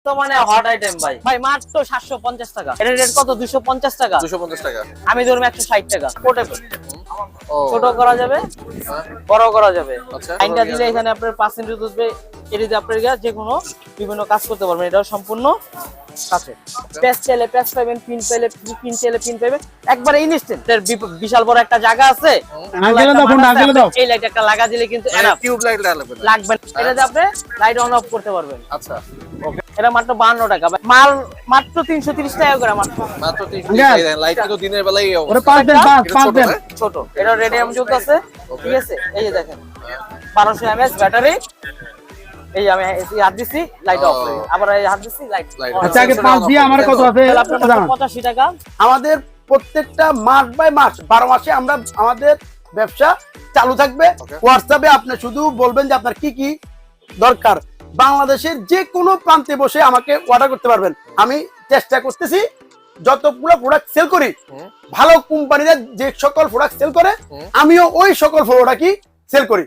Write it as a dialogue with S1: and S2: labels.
S1: মানে hot item ভাই ভাই মাত্র 750 টাকা। এর রেট কত? 250 টাকা।
S2: 250 টাকা।
S1: আমি ধরুন 160 টাকা। পোর্টেবল,
S2: ও
S1: ছোট করা যাবে, বড় করা যাবে।
S2: আচ্ছা।
S1: লাইনটা দিলে এখানে আপনার 5 সেন্টি দুধবে, এটি দিয়ে আপনার যে কোনো বিভিন্ন কাজ করতে পারবেন। এটা সম্পূর্ণ কাছে প্রেস চাইলে প্রেস পাবেন, পিন চাইলে পিন চাইলে পিন পাবেন, একবারে ইনস্ট্যান্ট। এর বিশাল বড় একটা জায়গা আছে, এই লাইট একটা লাগা দিলে কিন্তু
S2: টিউব লাইট
S1: লাগবে। এটা দিয়ে আপনি লাইট অন অফ করতে পারবেন।
S2: আচ্ছা
S1: ওকে, এটা মাত্র 52 টাকা। মাল মাত্র 330 টাকা করে।
S2: মাত্র 330 টাকা। লাইট কিন্তু দিনের বেলায়
S3: ওরে পাঁচ দেন
S1: ছোট। এটা রেডিয়াম যুগ আছে, ঠিক আছে। এই যে দেখেন 1200 mAh ব্যাটারি। এই আমি হাত দিছি, লাইট অফ হয়ে গেল। আবার এই হাত দিছি, লাইট।
S3: আচ্ছা, আগে 5 দিয়ে আমার কত আছে?
S1: আপনার 85 টাকা।
S4: আমাদের প্রত্যেকটা মাস বাই মাস 12 মাসে আমরা আমাদের ব্যবসা চালু থাকবে। হোয়াটসঅ্যাপে আপনি শুধু বলবেন যে আপনার কি কি দরকার। বাংলাদেশের যে কোনো প্রান্তে বসে আমাকে অর্ডার করতে পারবেন। আমি চেষ্টা করতেছি যতগুলো প্রোডাক্ট সেল করি, ভালো কোম্পানিরা যে সকল প্রোডাক্ট সেল করে আমিও ওই সকল প্রোডাক্টই সেল করি।